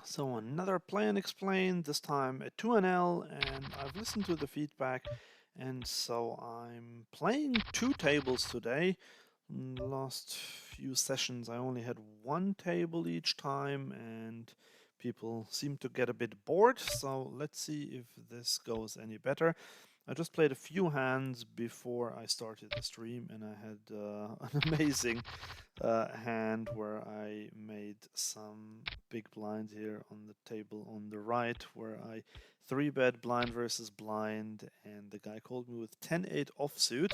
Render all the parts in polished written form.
So another Play and Explain, this time at 2NL, and I've listened to the feedback, and so I'm playing 2 tables today. In the last few sessions I only had 1 table each time, and people seem to get a bit bored, so let's see if this goes any better. I just played a few hands before I started the stream, and I had an amazing hand where I made some big blind here on the table on the right, where I 3-bet blind versus blind, and the guy called me with 10-8 offsuit,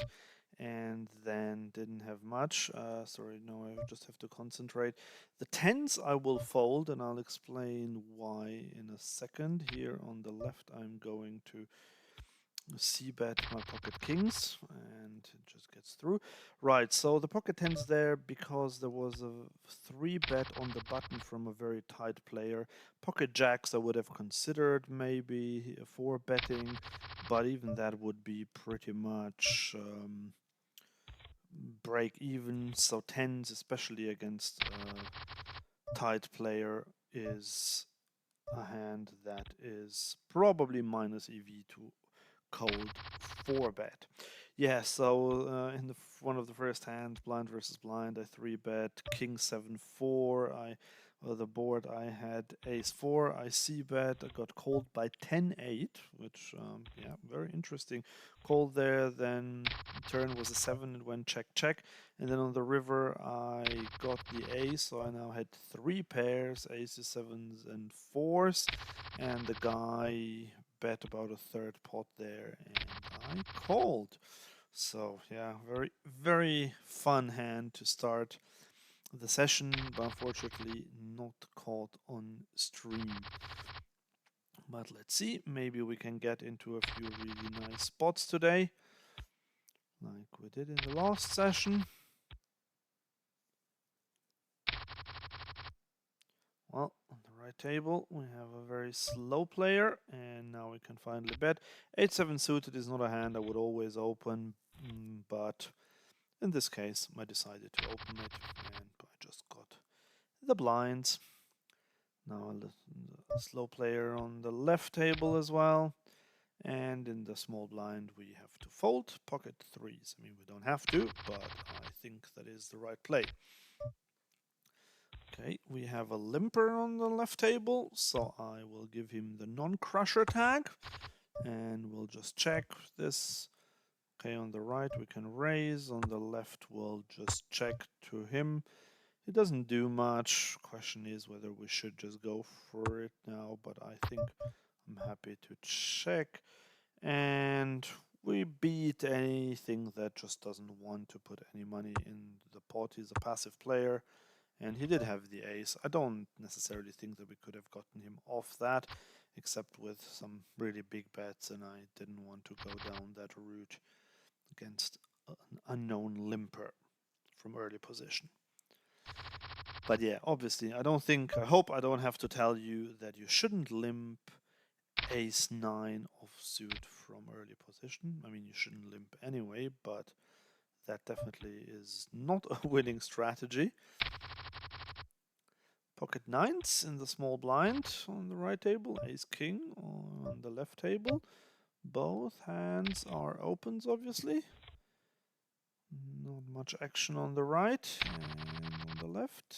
and then didn't have much. Sorry, no, I just have to concentrate. The tens I will fold, and I'll explain why in a second. Here on the left, I'm going to c-bet my pocket kings, and it just gets through. Right, so the pocket tens there because there was a 3-bet on the button from a very tight player. Pocket jacks I would have considered maybe 4-betting, but even that would be pretty much break even. So tens, especially against a tight player, is a hand that is probably minus EV to cold 4-bet. Yeah, so in one of the first hands, blind versus blind, I 3-bet king 7-4. The board I had ace 4. I c-bet. I got called by 10-8, which yeah, very interesting. Called there. Then turn was a 7. It went check check. And then on the river I got the ace, so I now had 3 pairs, aces, 7s, and 4s. And the guy bet about a third pot there, and I called. So yeah, very fun hand to start the session, but unfortunately not caught on stream. But let's see, maybe we can get into a few really nice spots today, like we did in the last session. Well, on the right table we have a very slow player, and now we can finally bet. 8-7 suited is not a hand I would always open, but in this case I decided to open it, and I just got the blinds. Now a slow player on the left table as well, and in the small blind we have to fold pocket threes. I mean, we don't have to, but I think that is the right play. Okay, we have a limper on the left table, so I will give him the non-crusher tag, and we'll just check this. Okay, on the right we can raise, on the left we'll just check to him. It doesn't do much. Question is whether we should just go for it now, but I think I'm happy to check. And we beat anything that just doesn't want to put any money in the pot. He's a passive player, and he did have the ace. I don't necessarily think that we could have gotten him off that, except with some really big bets, and I didn't want to go down that route against an unknown limper from early position. But yeah, obviously, I hope I don't have to tell you that you shouldn't limp ace 9 offsuit from early position. I mean, you shouldn't limp anyway, but that definitely is not a winning strategy. Pocket nines in the small blind on the right table, ace king on the left table. Both hands are opens, obviously. Not much action on the right, and on the left,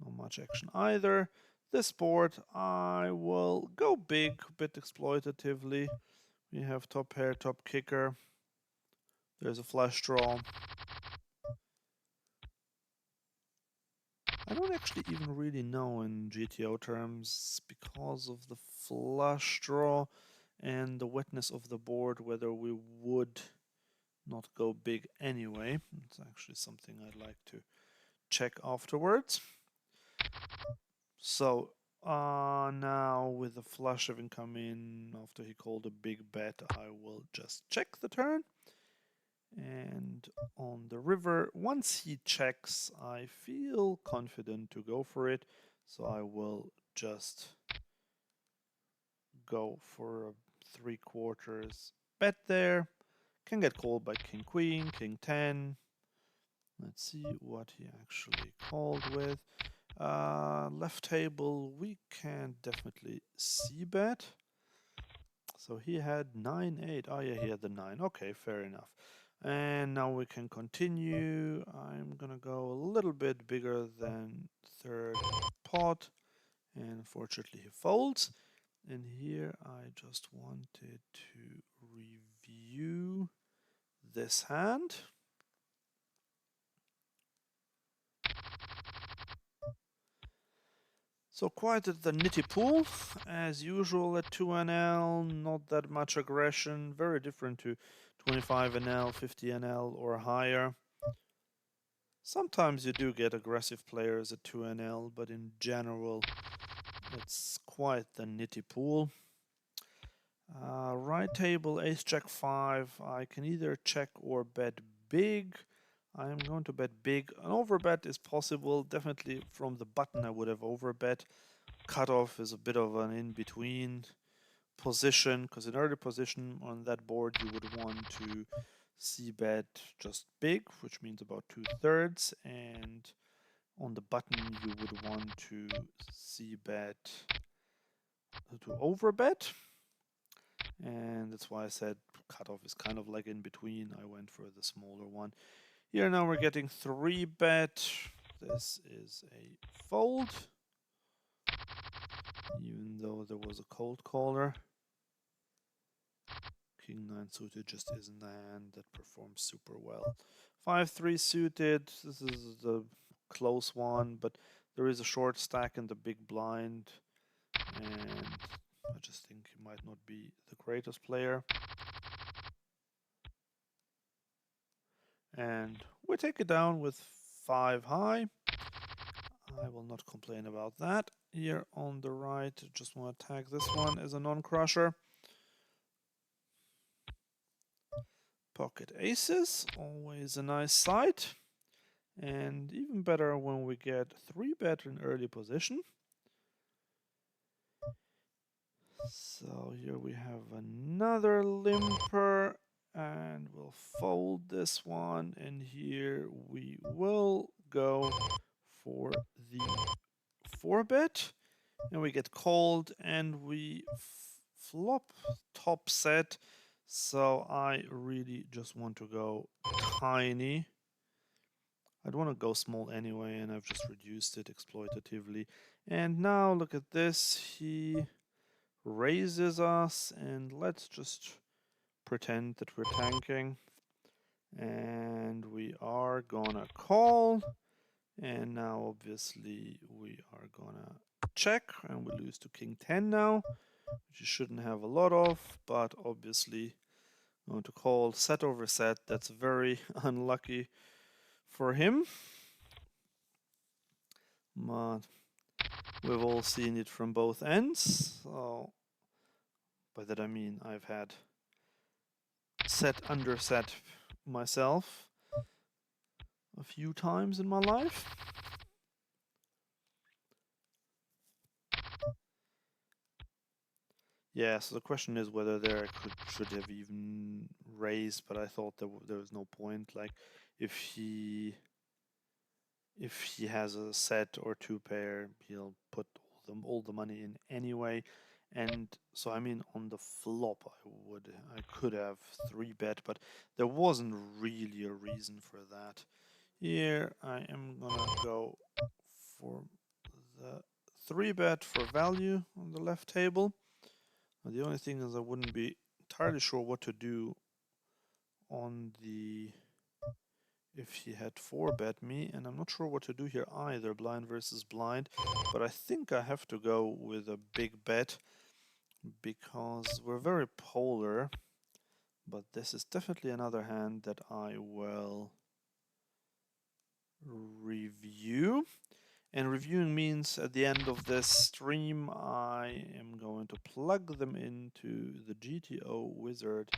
not much action either. This board I will go big, a bit exploitatively. We have top pair, top kicker. There's a flush draw. I don't actually even really know in GTO terms, because of the flush draw and the wetness of the board, whether we would not go big anyway. It's actually something I'd like to check afterwards. So now with the flush having come in after he called a big bet, I will just check the turn. And on the river, once he checks, I feel confident to go for it. So I will just go for a 3/4 bet there. Can get called by king queen, king 10. Let's see what he actually called with. left table, we can definitely c-bet. So he had 9-8. Oh yeah, he had the 9. Okay, fair enough. And now we can continue. I'm gonna go a little bit bigger than third pot. And unfortunately he folds. And here I just wanted to review this hand. So quite the nitty pool, as usual at 2NL, not that much aggression, very different to 25NL, 50NL or higher. Sometimes you do get aggressive players at 2NL, but in general it's quite the nitty pool. Right table, ace jack 5, I can either check or bet big. I'm going to bet big. An overbet is possible, definitely from the button I would have overbet. Cutoff is a bit of an in-between position, because in early position on that board you would want to c-bet just big, which means about 2/3, and on the button you would want to c-bet to overbet, and that's why I said cutoff is kind of like in between. I went for the smaller one. Here now we're getting 3-bet. This is a fold, even though there was a cold caller. King 9 suited just isn't the hand that performs super well. 5-3 suited, this is the close one, but there is a short stack in the big blind, and I just think he might not be the greatest player. And we take it down with 5 high. I will not complain about that. Here on the right, just want to tag this one as a non-crusher. Pocket aces, always a nice sight. And even better when we get 3-bet in early position. So here we have another limper, and we'll fold this one, and here we will go for the 4-bet, and we get called, and we flop top set. So I really just want to go tiny. I'd want to go small anyway, and I've just reduced it exploitatively. And now look at this, he raises us, and let's just pretend that we're tanking. And we are gonna call, and now obviously we are gonna check, and we lose to King 10 now, which you shouldn't have a lot of, but obviously going to call set over set. That's very unlucky for him. But we've all seen it from both ends. So by that I mean I've had set under set myself a few times in my life. Yeah, so the question is whether there should have even raised, but I thought there was no point. Like if he has a set or 2-pair, he'll put all the money in anyway. And so I mean on the flop I could have 3-bet, but there wasn't really a reason for that. Here I am gonna go for the 3-bet for value on the left table. The only thing is I wouldn't be entirely sure what to do on the if he had 4-bet me, and I'm not sure what to do here either, blind versus blind, but I think I have to go with a big bet because we're very polar, but this is definitely another hand that I will review. And reviewing means at the end of this stream I am going to plug them into the GTO Wizard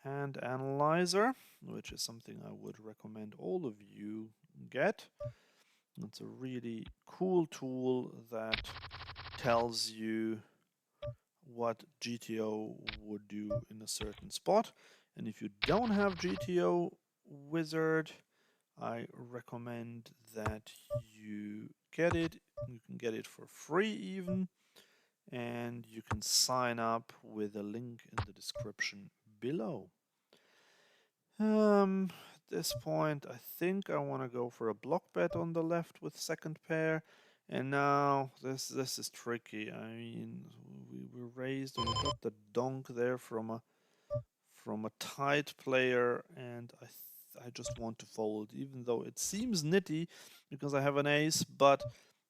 Hand Analyzer, which is something I would recommend all of you get. It's a really cool tool that tells you what GTO would do in a certain spot. And if you don't have GTO Wizard, I recommend that you get it. You can get it for free even. And you can sign up with a link in the description below. At this point, I think I want to go for a block bet on the left with second pair. And now this is tricky. I mean, we were raised and we got the donk there from a tight player, and I just want to fold, even though it seems nitty because I have an ace. But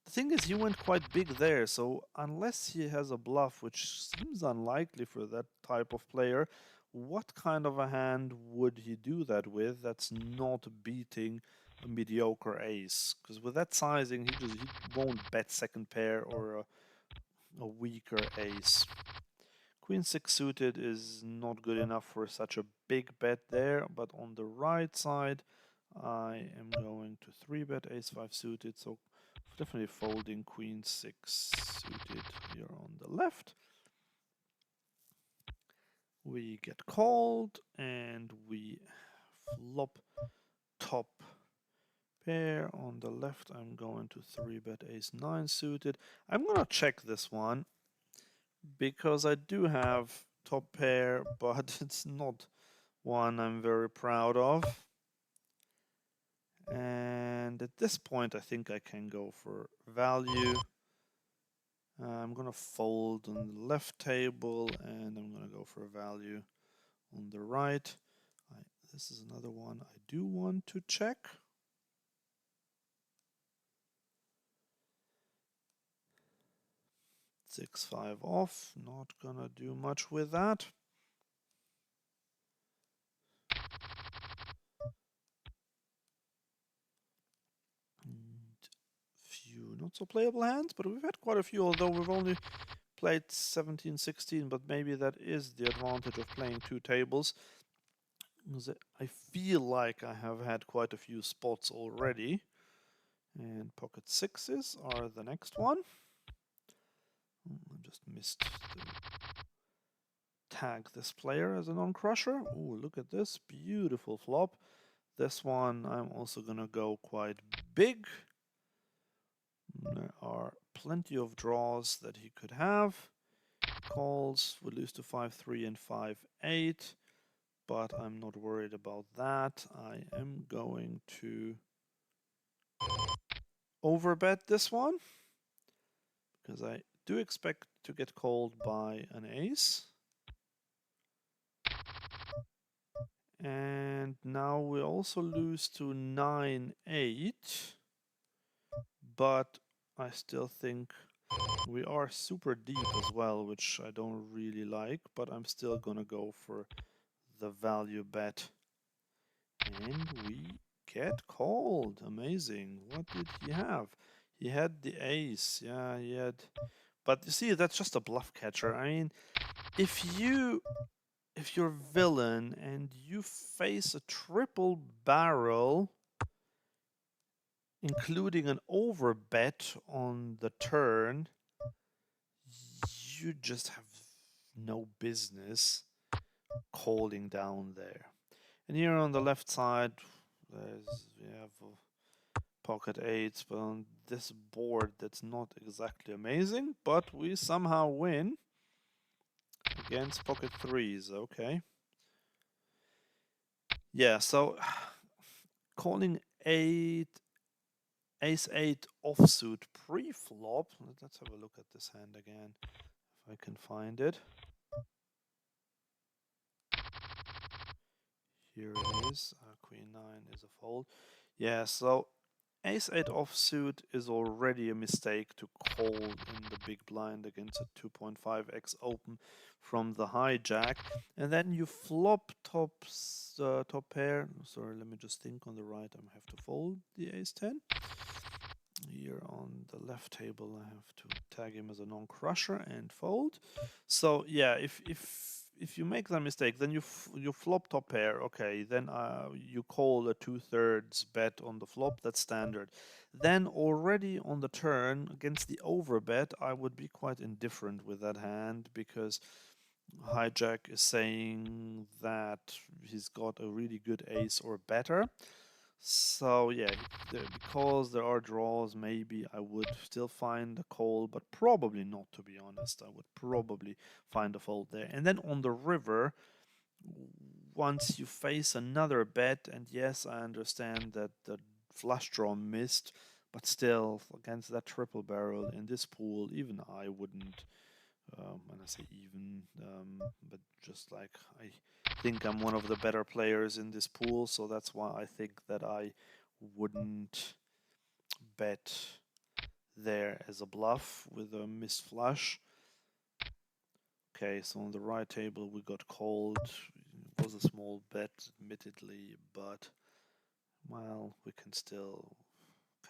the thing is, he went quite big there, so unless he has a bluff, which seems unlikely for that type of player, what kind of a hand would he do that with that's not beating a mediocre ace? Because with that sizing, he won't bet second pair or a weaker ace. Queen 6 suited is not good enough for such a big bet there, but on the right side, I am going to 3-bet ace 5 suited, so definitely folding Queen 6 suited here on the left. We get called, and we flop top pair on the left. I'm going to 3-bet ace 9 suited. I'm going to check this one, because I do have top pair, but it's not one I'm very proud of. And at this point, I think I can go for value. I'm going to fold on the left table, and I'm going to go for value on the right. This is another one I do want to check. Six, 5 off, not gonna do much with that. Few not so playable hands, but we've had quite a few, although we've only played 17, 16, but maybe that is the advantage of playing two tables. I feel like I have had quite a few spots already. And pocket sixes are the next one. I just missed to tag this player as a non-crusher. Oh, look at this beautiful flop. This one I'm also gonna go quite big. There are plenty of draws that he could have. Calls would lose to 5-3 and 5-8, but I'm not worried about that. I am going to overbet this one because I do expect to get called by an ace. And now we also lose to 9-8, but I still think we are super deep as well, which I don't really like, but I'm still gonna go for the value bet. And we get called. Amazing. What did he have? He had the ace. Yeah, he had... But you see, that's just a bluff catcher. I mean, if you're villain and you face a triple barrel, including an overbet on the turn, you just have no business calling down there. And here on the left side, we have pocket eights, but on this board that's not exactly amazing, but we somehow win against pocket threes. Okay. Yeah, so calling ace 8 offsuit pre-flop. Let's have a look at this hand again, if I can find it. Here it is. Queen 9 is a fold. Yeah, so ace 8 offsuit is already a mistake to call in the big blind against a 2.5x open from the hijack. And then you flop top pair. Sorry, let me just think on the right. I have to fold the ace 10. Here on the left table, I have to tag him as a non-crusher and fold. So yeah, if you make that mistake, then you flop top pair. Okay, then you call a 2/3 bet on the flop. That's standard. Then already on the turn against the overbet, I would be quite indifferent with that hand because hijack is saying that he's got a really good ace or better. So yeah, because there are draws, maybe I would still find a call, but probably not, to be honest. I would probably find a fold there. And then on the river, once you face another bet, and yes, I understand that the flush draw missed, but still, against that triple barrel in this pool, even I wouldn't, when I say even, but just like I think I'm one of the better players in this pool, so that's why I think that I wouldn't bet there as a bluff with a missed flush. Okay, so on the right table we got called. It was a small bet, admittedly, but well, we can still.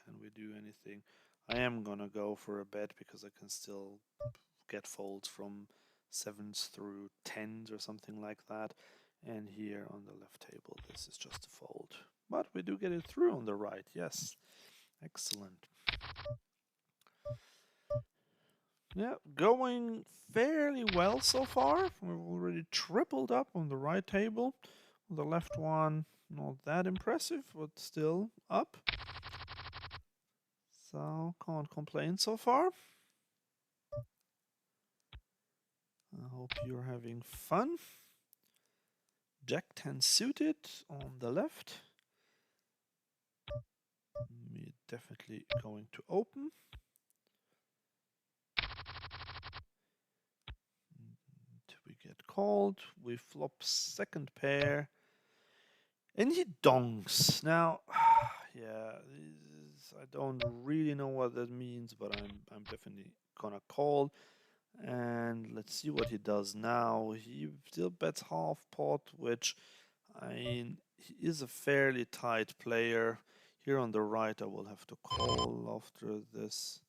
Can we do anything? I am gonna go for a bet because I can still get folds from sevens through tens or something like that. And here on the left table, this is just a fold. But we do get it through on the right, yes. Excellent. Yeah, going fairly well so far. We've already tripled up on the right table. On the left one, not that impressive, but still up. So, can't complain so far. I hope you're having fun. Jack 10 suited on the left. We're definitely going to open. And we get called. We flop second pair. And he donks. Now, yeah, I don't really know what that means, but I'm definitely gonna call. And let's see what he does now. He still bets half pot, which, I mean, he is a fairly tight player. Here on the right, I will have to call after this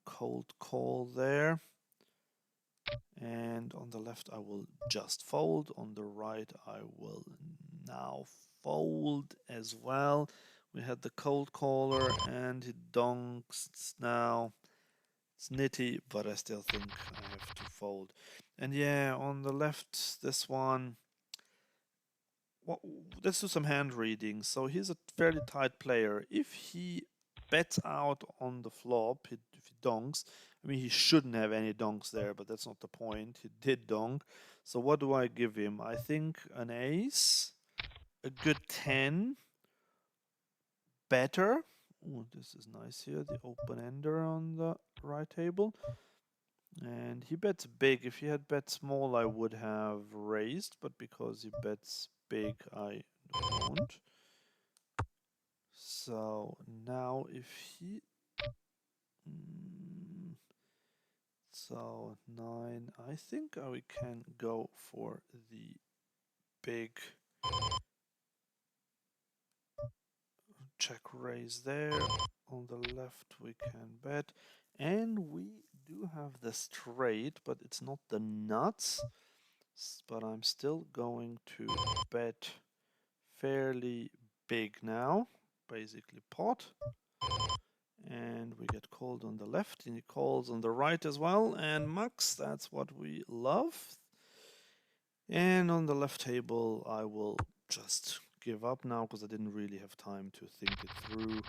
cold call there. And on the left, I will just fold. On the right, I will now fold as well. We had the cold caller and he donks now. It's nitty, but I still think I have to fold. And yeah, on the left, this one, well, let's do some hand reading. So he's a fairly tight player. If he bets out on the flop, if he donks, I mean, he shouldn't have any donks there, but that's not the point. He did donk. So what do I give him? I think an ace, a good 10, better. Oh, this is nice here, the open ender on the right table. And he bets big. If he had bet small, I would have raised, but because he bets big, I don't. So now if he... so 9, I think we can go for the big check raise there. On the left we can bet. And we do have the straight, but it's not the nuts. But I'm still going to bet fairly big now, basically pot. And we get called on the left, and he calls on the right as well. And max, that's what we love. And on the left table, I will just give up now because I didn't really have time to think it through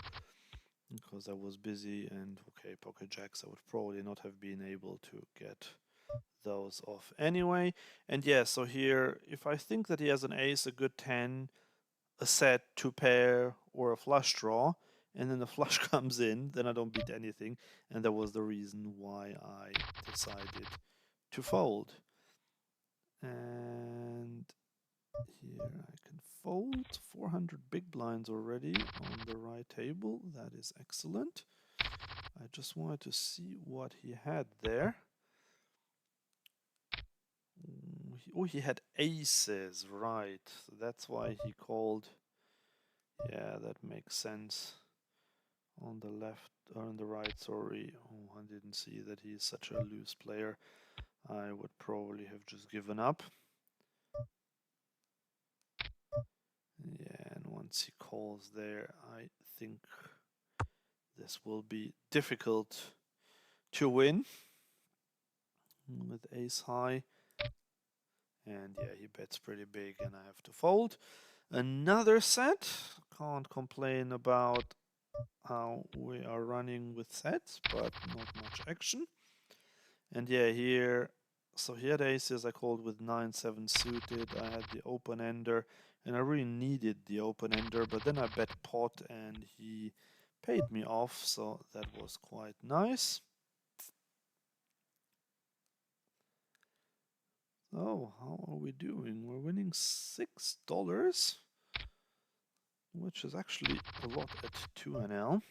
because I was busy. And okay, pocket jacks, I would probably not have been able to get those off anyway. And yeah, so here, if I think that he has an ace, a good 10, a set, two pair, or a flush draw, and then the flush comes in, then I don't beat anything. And that was the reason why I decided to fold. And here I can fold 400 big blinds already on the right table. That is excellent. I just wanted to see what he had there. Oh, he had aces, right. So that's why he called. Yeah, that makes sense. On the left, or on the right, sorry. Oh, I didn't see that he's such a loose player. I would probably have just given up. Yeah, and once he calls there, I think this will be difficult to win with ace high. And yeah, he bets pretty big and I have to fold. another set. Can't complain about how we are running with sets, but not much action. And yeah, here, so he had aces, I called with 9-7 suited, I had the open ender, and I really needed the open ender, but then I bet pot and he paid me off, so that was quite nice. So, how are we doing? We're winning $6, which is actually a lot at 2NL.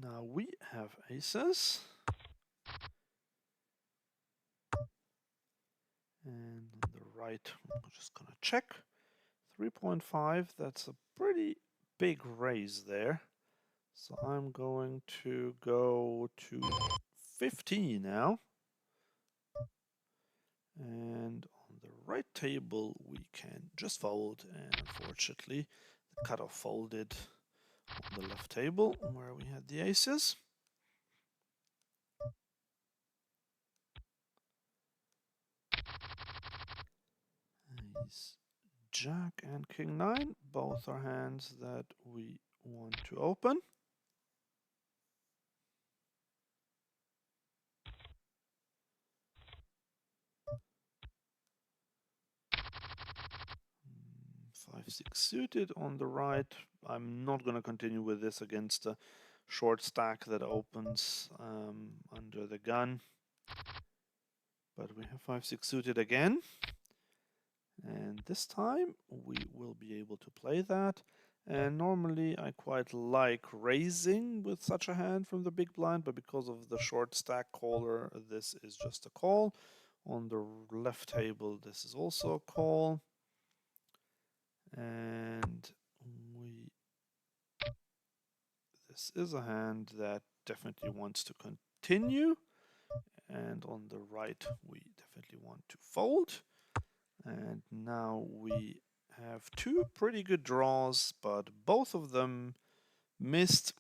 Now we have aces. And on the right, I'm just gonna check. 3.5, that's a pretty big raise there. So I'm going to go to 15 now. And on the right table, we can just fold. And unfortunately, the cutoff folded on the left table where we had the aces. Ace, Jack, and King 9. Both are hands that we want to open. Five, six suited on the right. I'm not going to continue with this against a short stack that opens under the gun. But we have 5-6 suited again. And this time we will be able to play that. And normally I quite like raising with such a hand from the big blind, but because of the short stack caller, this is just a call. On the left table, this is also a call. And this is a hand that definitely wants to continue. And on the right, we definitely want to fold. And now we have two pretty good draws, but both of them missed.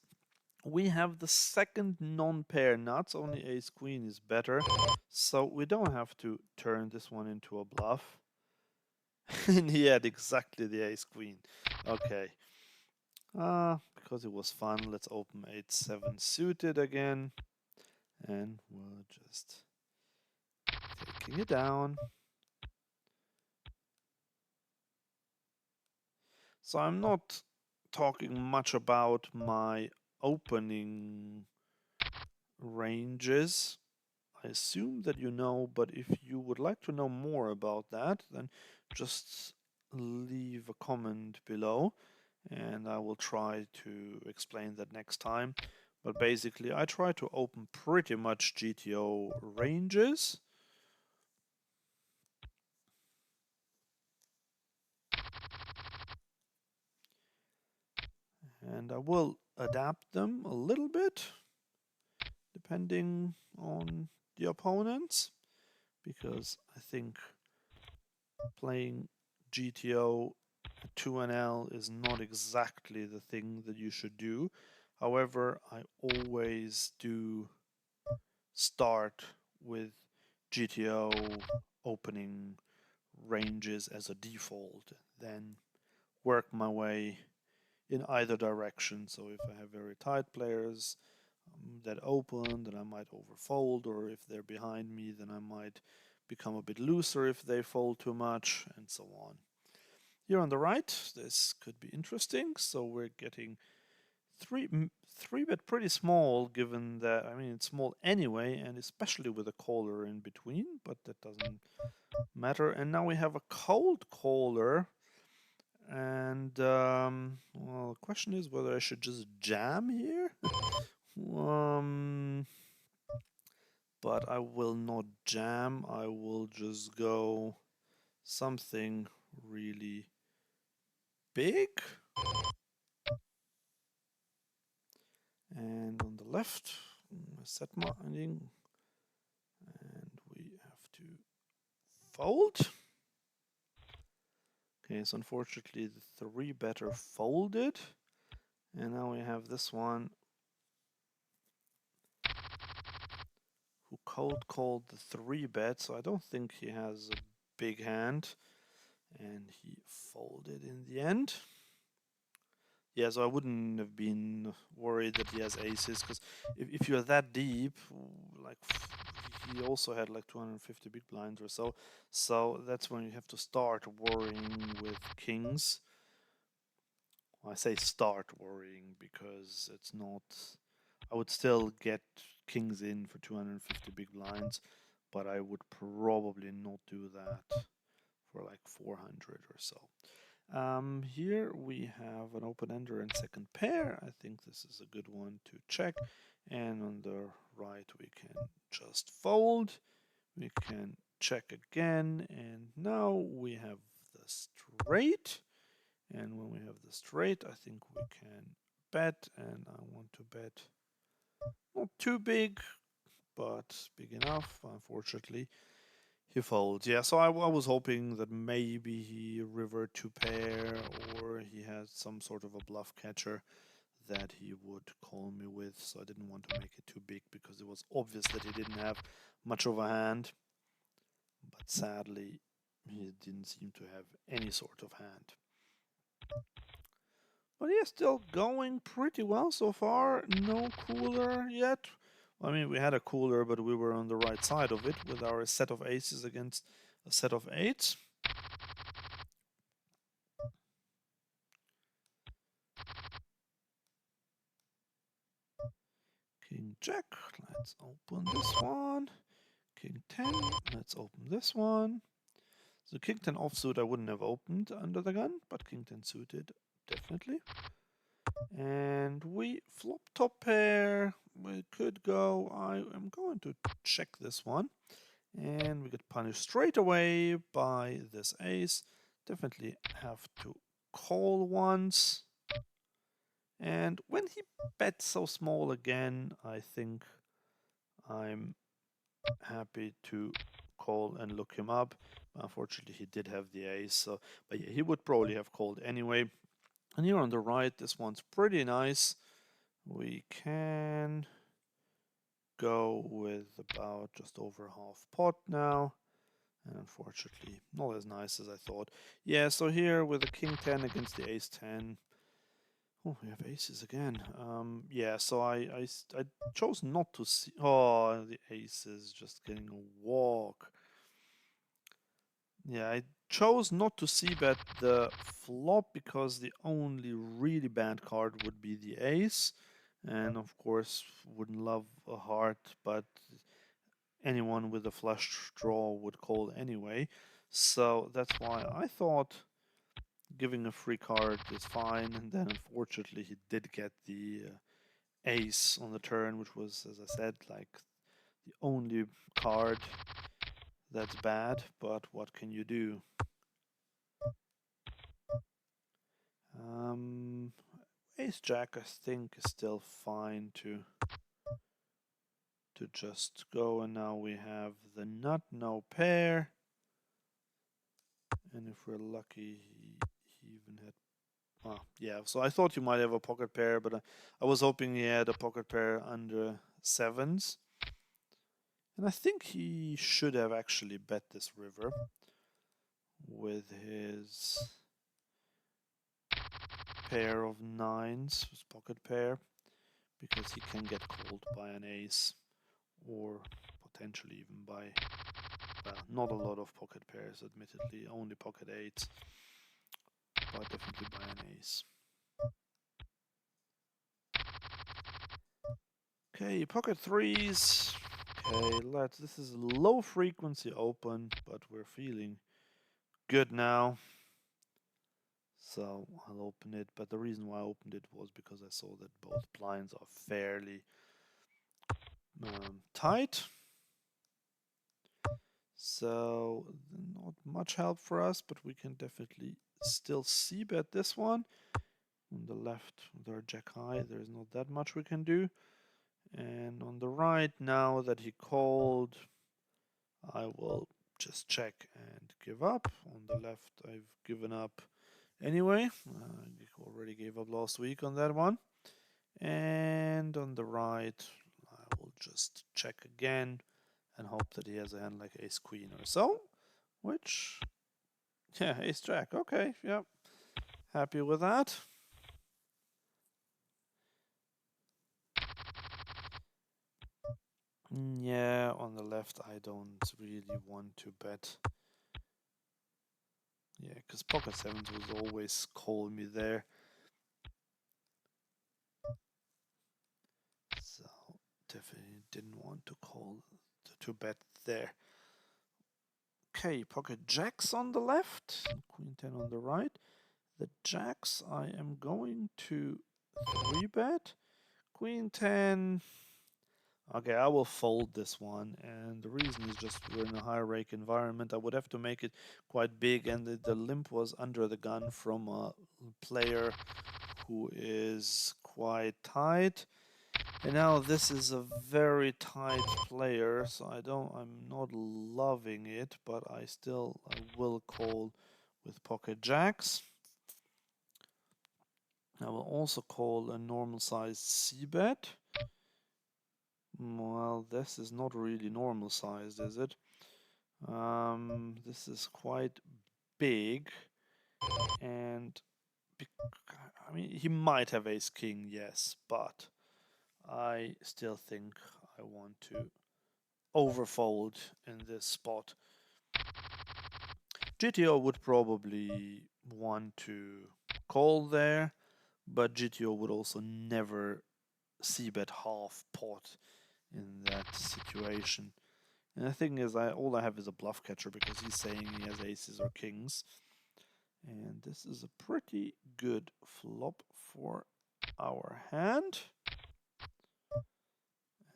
We have the second non-pair nuts, only ace queen is better, so we don't have to turn this one into a bluff. And he had exactly the ace queen. Okay. Because it was fun, let's open 8-7 suited again. And we're just taking it down. So I'm not talking much about my opening ranges. I assume that you know, but if you would like to know more about that, then just leave a comment below and I will try to explain that next time. But basically, I try to open pretty much GTO ranges. And I will adapt them a little bit depending on the opponents, because I think playing GTO at 2NL is not exactly the thing that you should do. However, I always do start with GTO opening ranges as a default, then work my way in either direction. So if I have very tight players that open, then I might overfold, or if they're behind me, then I might become a bit looser if they fold too much, and so on. Here on the right, this could be interesting. So we're getting three bet pretty small, given that, I mean, it's small anyway, and especially with a caller in between, but that doesn't matter. And now we have a cold caller. And well, the question is whether I should just jam here. But I will not jam. I will just go something really big. And on the left, set mining, and we have to fold. Okay, so unfortunately the three better folded, and now we have this one who cold called the 3-bet, so I don't think he has a big hand. And he folded in the end. Yeah, so I wouldn't have been worried that he has aces, because if you're that deep, like he also had like 250 big blinds or so, so that's when you have to start worrying with kings. Well, I say start worrying because it's not. I would still get kings in for 250 big blinds, but I would probably not do that for like 400 or so. Here we have an open-ender and second pair. I think this is a good one to check. And on the right we can just fold. We can check again, and now we have the straight. And when we have the straight, I think we can bet, and I want to bet not too big, but big enough. Unfortunately, he folds. Yeah, so I was hoping that maybe he river to pair, or he had some sort of a bluff catcher that he would call me with. So I didn't want to make it too big because it was obvious that he didn't have much of a hand. But sadly, he didn't seem to have any sort of hand. But yeah, still going pretty well so far. No cooler yet. I mean, we had a cooler, but we were on the right side of it with our set of aces against a set of eights. King Jack, let's open this one. King 10, let's open this one. So King 10 offsuit I wouldn't have opened under the gun, but King 10 suited, definitely. And we flop top pair. We could go. I am going to check this one. And we get punished straight away by this ace. Definitely have to call once. And when he bets so small again, I think I'm happy to call and look him up. Unfortunately, he did have the ace, so but yeah, he would probably have called anyway. And here on the right, this one's pretty nice. We can go with about just over half pot now. And unfortunately, not as nice as I thought. Yeah, so here with the king 10 against the ace 10. Oh, we have aces again. Yeah, so I chose not to see. Oh, the aces just getting a walk. Yeah, I chose not to see bet the flop because the only really bad card would be the ace. And of course, wouldn't love a heart, but anyone with a flush draw would call anyway. So that's why I thought giving a free card is fine. And then unfortunately, he did get the ace on the turn, which was, as I said, like the only card that's bad. But what can you do? Ace Jack, I think, is still fine to just go. And now we have the nut, no pair. And if we're lucky, he even had. Yeah, so I thought you might have a pocket pair, but I was hoping he had a pocket pair under sevens. And I think he should have actually bet this river with his pair of nines, his pocket pair, because he can get called by an ace or potentially even by, well, not a lot of pocket pairs, admittedly, only pocket eights, but definitely by an ace. Okay, pocket threes. Okay, this is a low frequency open, but we're feeling good now. So I'll open it, but the reason why I opened it was because I saw that both blinds are fairly tight. So not much help for us, but we can definitely still c-bet this one. On the left, with our jack high, there's not that much we can do. And on the right, now that he called, I will just check and give up. On the left, I've given up anyway. I already gave up last week on that one. And on the right, I will just check again and hope that he has a hand like ace queen or so, which, yeah, ace jack. Okay, yep, happy with that. Yeah, on the left, I don't really want to bet. Yeah, because pocket sevens was always call me there. So definitely didn't want to call to bet there. Okay, pocket jacks on the left, queen 10 on the right. The jacks I am going to 3-bet. Queen 10. Okay, I will fold this one, and the reason is just we're in a high rake environment. I would have to make it quite big, and the limp was under the gun from a player who is quite tight. And now this is a very tight player, so I'm not loving it, but I will call with pocket jacks. I will also call a normal sized c-bet. Well, this is not really normal sized, is it? This is quite big, and I mean, he might have ace king, yes, but I still think I want to overfold in this spot. GTO would probably want to call there, but GTO would also never c-bet half pot in that situation. And the thing is, all I have is a bluff catcher because he's saying he has aces or kings. And this is a pretty good flop for our hand.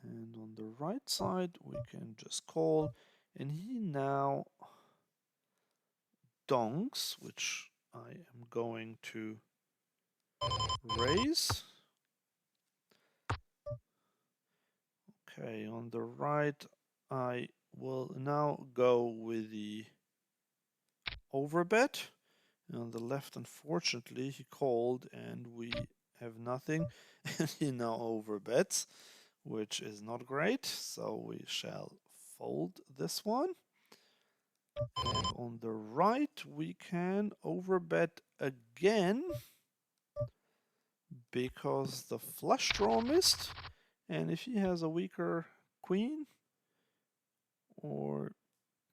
And on the right side, we can just call. And he now donks, which I am going to raise. Okay, on the right, I will now go with the overbet. And on the left, unfortunately, he called and we have nothing. And he now overbets, which is not great. So we shall fold this one. And on the right, we can overbet again because the flush draw missed. And if he has a weaker queen, or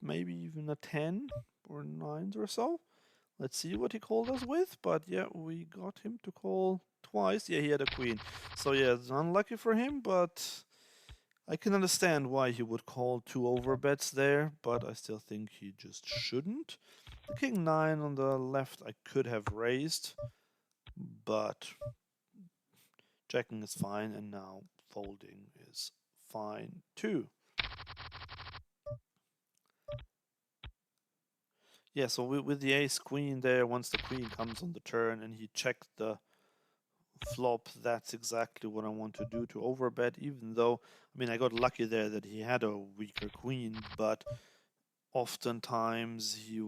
maybe even a 10 or 9s or so, let's see what he called us with. But yeah, we got him to call twice. Yeah, he had a queen. So yeah, it's unlucky for him, but I can understand why he would call 2 overbets there, but I still think he just shouldn't. The king 9 on the left I could have raised, but checking is fine, and now folding is fine too. Yeah, so with the ace queen there, once the queen comes on the turn and he checked the flop, that's exactly what I want to do, to overbet, even though, I mean, I got lucky there that he had a weaker queen, but oftentimes he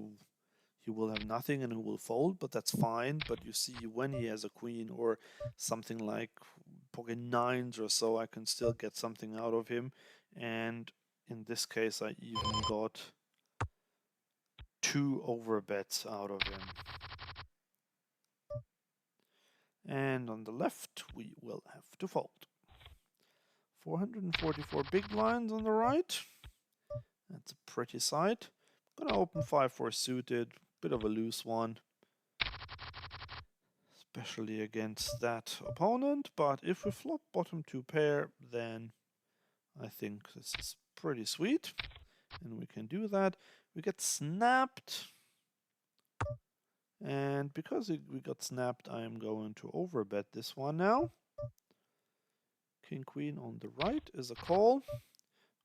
will have nothing and he will fold, but that's fine. But you see, when he has a queen or something like pocket 9s or so, I can still get something out of him. And in this case, I even got 2 overbets out of him. And on the left, we will have to fold. 444 big blinds on the right. That's a pretty sight. Gonna open 5-4 suited, bit of a loose one, especially against that opponent. But if we flop bottom 2 pair, then I think this is pretty sweet, and we can do that. We get snapped, and because we got snapped, I am going to overbet this one now. King queen on the right is a call.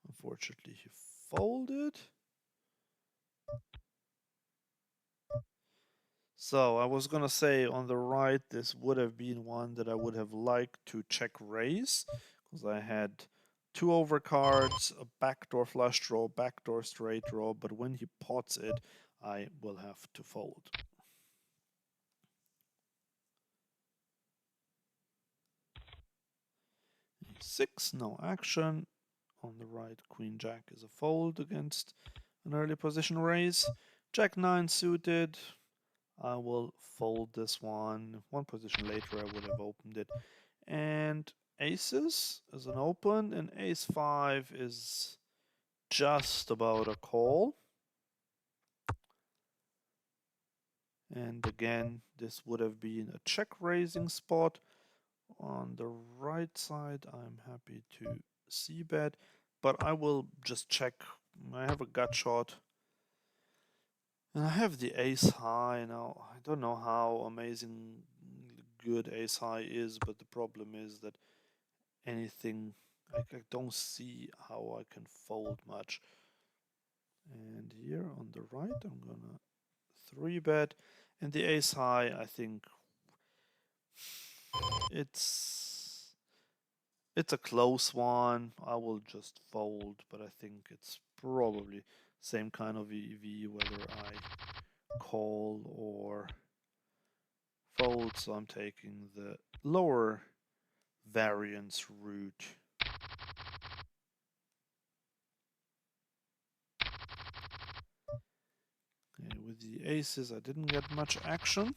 Unfortunately, he folded. So I was gonna say on the right, this would have been one that I would have liked to check raise, because I had 2 overcards, a backdoor flush draw, backdoor straight draw, but when he pots it, I will have to fold. 6, no action. on the right, Queen Jack is a fold against an early position raise. Jack 9 suited, I will fold this one. One position later I would have opened it. And aces is an open, and ace 5 is just about a call. And again, this would have been a check raising spot. On the right side, I'm happy to c-bet, but I will just check. I have a gut shot. And I have the ace high now. I don't know how amazing good ace high is, but the problem is that anything, I don't see how I can fold much. And here on the right, I'm gonna 3-bet. And the ace high, I think it's a close one. I will just fold, but I think it's probably same kind of EV whether I call or fold, so I'm taking the lower variance route. Okay, with the aces I didn't get much action.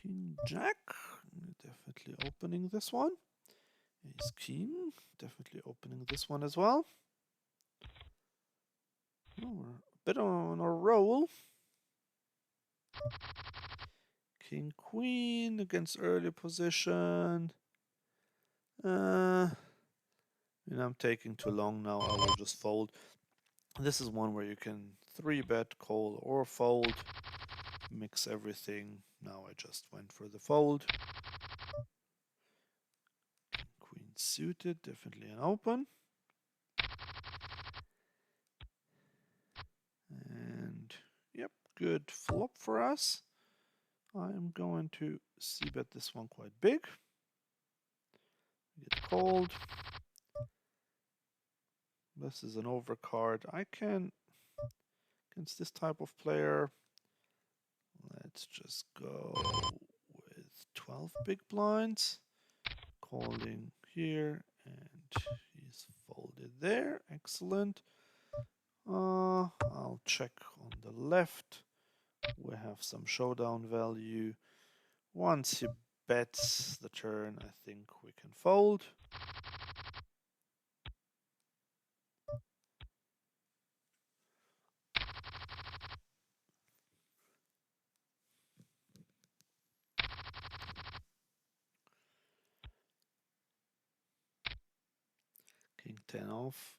King Jack, definitely opening this one. Ace King, definitely opening this one as well. Oh, we're a bit on a roll. King Queen against early position. I'm taking too long now. I will just fold. This is one where you can 3-bet, call, or fold. Mix everything. Now I just went for the fold. Queen suited, definitely an open. And yep, good flop for us. I'm going to c-bet this one quite big. Get called. This is an overcard. I can, against this type of player, let's just go with 12 big blinds. Calling here, and he's folded there. Excellent. I'll check on the left. We have some showdown value. Once he bets the turn, I think we can fold. King 10 off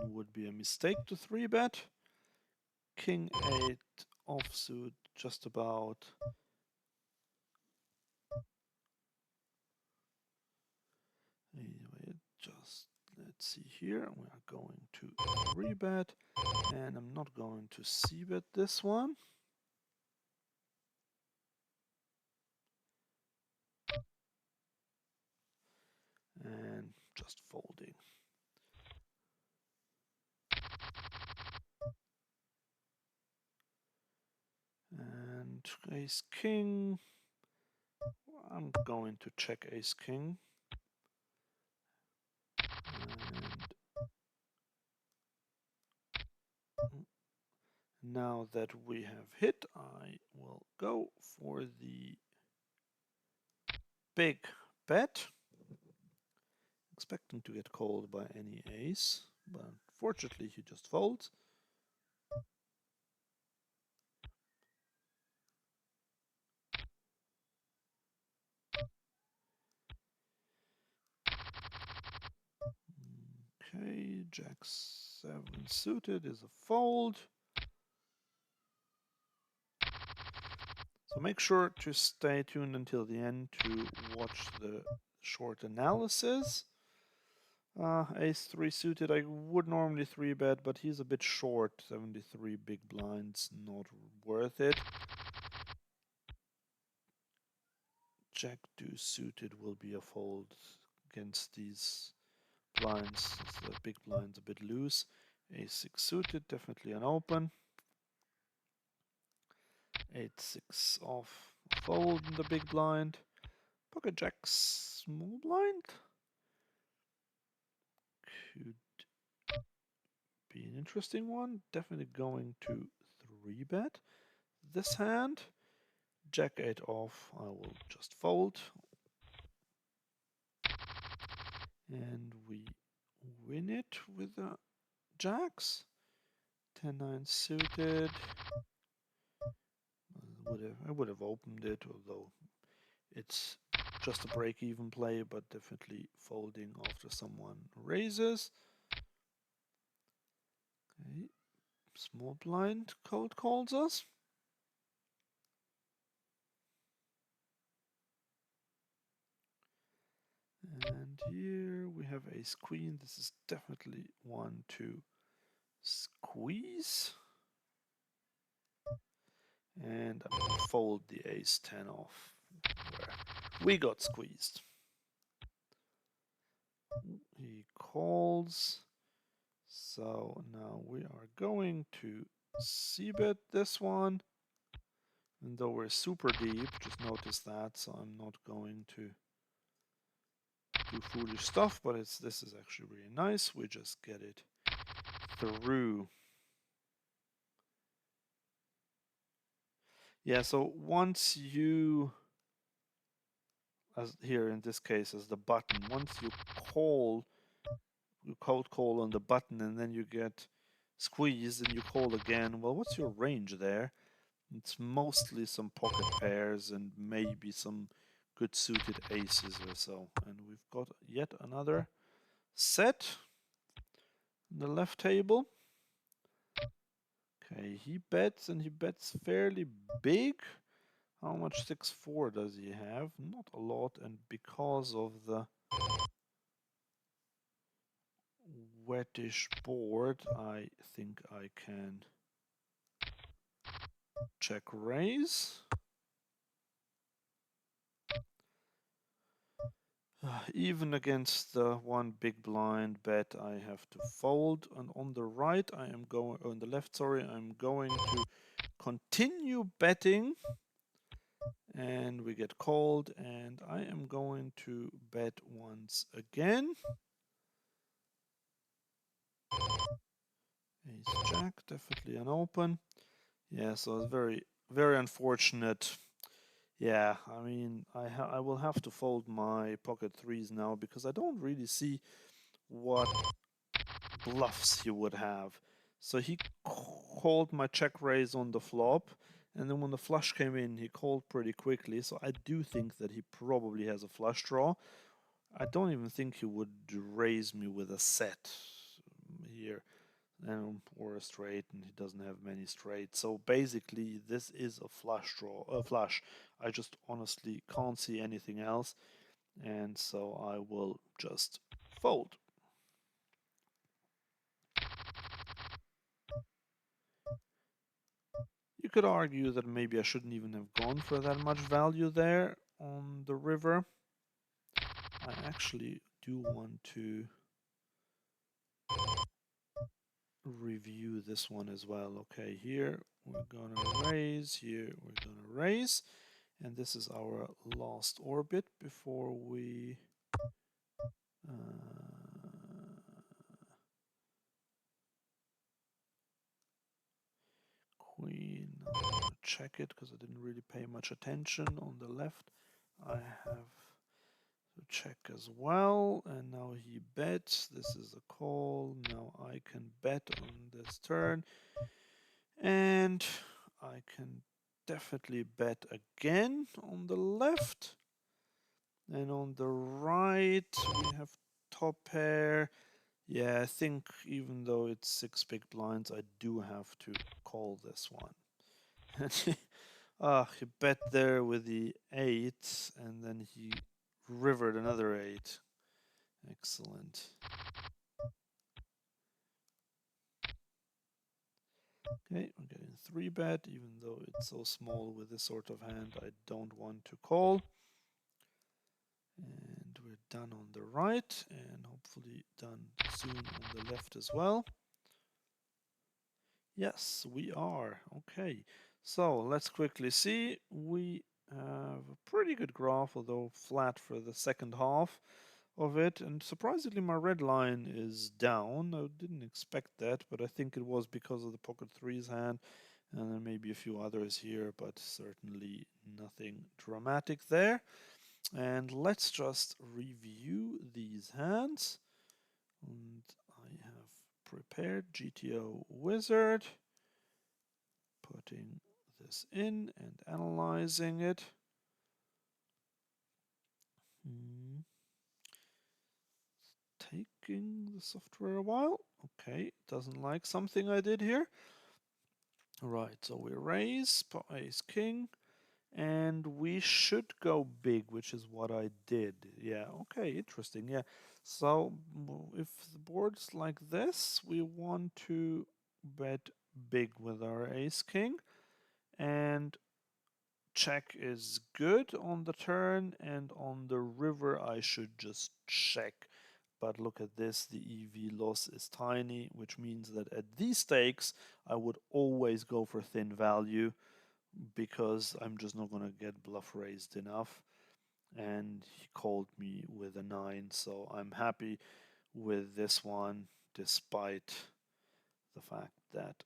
would be a mistake to 3-bet. King 8 offsuit, just about. Anyway, just let's see here. We are going to 3-bet, and I'm not going to c-bet this one. And just folding. And ace king. I'm going to check ace king. And now that we have hit, I will go for the big bet. Expecting to get called by any ace, but unfortunately he just folds. Okay, Jack 7 suited is a fold. So make sure to stay tuned until the end to watch the short analysis. Ace 3 suited, I would normally 3-bet, but he's a bit short. 73 big blinds, not worth it. Jack 2 suited will be a fold against these blinds. The big blind's a bit loose. Ace 6 suited, definitely an open. 8-6 off, fold in the big blind. Pocket jack small blind could be an interesting one. Definitely going to 3-bet this hand. Jack 8 off, I will just fold. And we win it with the jacks. 10-9 suited. I would have opened it, although it's just a break-even play, but definitely folding after someone raises. Okay, small blind cold calls us. And here we have ace queen. This is definitely one to squeeze. And I'm going to fold the ace 10 off, where we got squeezed. He calls. So now we are going to c-bet this one. And though we're super deep, just notice that, so I'm not going to do foolish stuff, but this is actually really nice. We just get it through. Yeah, so once you, as here in this case as the button, once you cold call on the button and then you get squeezed and you call again, well, what's your range there? It's mostly some pocket pairs and maybe some good suited aces or so. And we've got yet another set on the left table. Okay, he bets and he bets fairly big. How much 6-4 does he have? Not a lot, and because of the wettish board, I think I can check raise. Even against the one big blind bet, I have to fold. And on the right, on the left, sorry, I'm going to continue betting. And we get called, and I am going to bet once again. Ace jack, definitely an open. Yeah, so it's very, very unfortunate. Yeah, I mean, I will have to fold my pocket threes now because I don't really see what bluffs he would have. So he called my check raise on the flop, and then when the flush came in, he called pretty quickly. So I do think that he probably has a flush draw. I don't even think he would raise me with a set here. Or a straight, and he doesn't have many straights. So basically, this is a flush draw, a flush. I just honestly can't see anything else, and so I will just fold. You could argue that maybe I shouldn't even have gone for that much value there on the river. I actually do want to review this one as well. Okay, here we're gonna raise, here we're gonna raise, and this is our last orbit before we queen. I'm gonna check it because I didn't really pay much attention. On the left I have to check as well, and now he bets. This is a call. Now I can bet on this turn, and I can definitely bet again on the left. And on the right we have top pair. Yeah, I think even though it's 6 big blinds, I do have to call this one. He bet there with the 8, and then he rivered another 8. Excellent. Okay, I'm getting 3-bet, even though it's so small with this sort of hand, I don't want to call. And we're done on the right, and hopefully done soon on the left as well. Yes, we are. Okay, so let's quickly see. We have a pretty good graph, although flat for the second half of it. And surprisingly, my red line is down. I didn't expect that, but I think it was because of the pocket threes hand, and then maybe a few others here, but certainly nothing dramatic there. And let's just review these hands. And I have prepared GTO Wizard, putting this in and analyzing it. Taking the software a while. Okay, doesn't like something I did here. Right, so we raise, pot ace king, and we should go big, which is what I did. Yeah, okay, interesting. Yeah, so if the board's like this, we want to bet big with our ace king, and check is good on the turn, and on the river I should just check. But look at this, the EV loss is tiny, which means that at these stakes I would always go for thin value because I'm just not going to get bluff raised enough. And he called me with a 9, so I'm happy with this one despite the fact that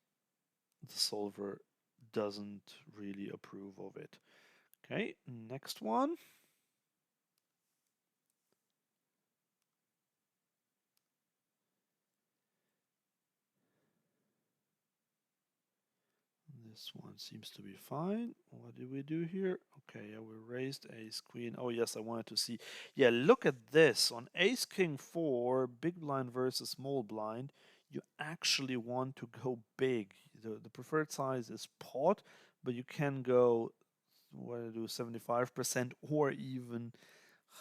the solver doesn't really approve of it. Okay, next one. This one seems to be fine. What did we do here? Okay, yeah, we raised ace queen. Oh yes, I wanted to see. Yeah, look at this. On ace king 4, big blind versus small blind, you actually want to go big. The preferred size is pot, but you can go, what do I do, 75% or even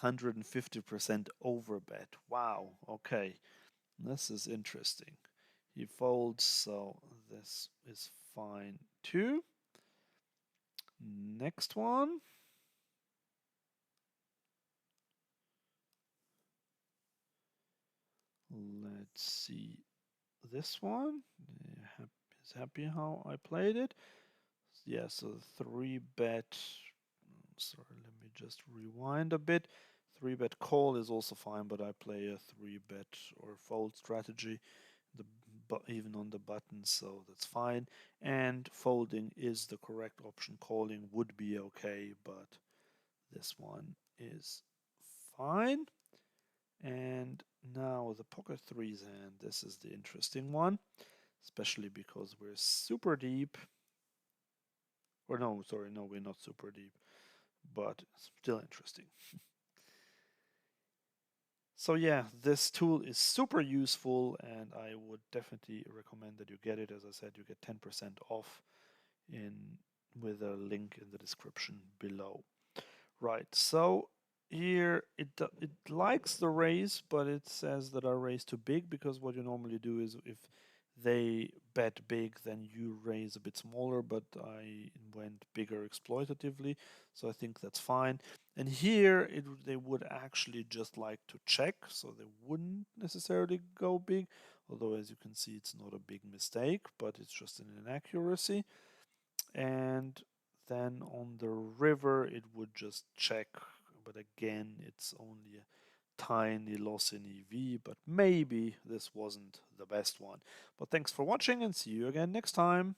150% overbet. Wow, okay. This is interesting. He folds, so this is fine too. Next one. Let's see this one. Is happy how I played it. Yeah, so 3-bet. Sorry, let me just rewind a bit. 3-bet call is also fine, but I play a 3-bet or fold strategy. Even on the button, so that's fine. And folding is the correct option. Calling would be okay, but this one is fine. And now the pocket threes hand. This is the interesting one, especially because we're super deep. Or no, sorry, no, we're not super deep, but still interesting. So yeah, this tool is super useful, and I would definitely recommend that you get it. As I said, you get 10% off in with a link in the description below. Right, so here it likes the raise, but it says that I raise too big, because what you normally do is if they bet big, then you raise a bit smaller, but I went bigger exploitatively, so I think that's fine. And here they would actually just like to check, so they wouldn't necessarily go big, although as you can see it's not a big mistake, but it's just an inaccuracy. And then on the river it would just check, but again it's only a tiny loss in EV, but maybe this wasn't the best one. But thanks for watching, and see you again next time.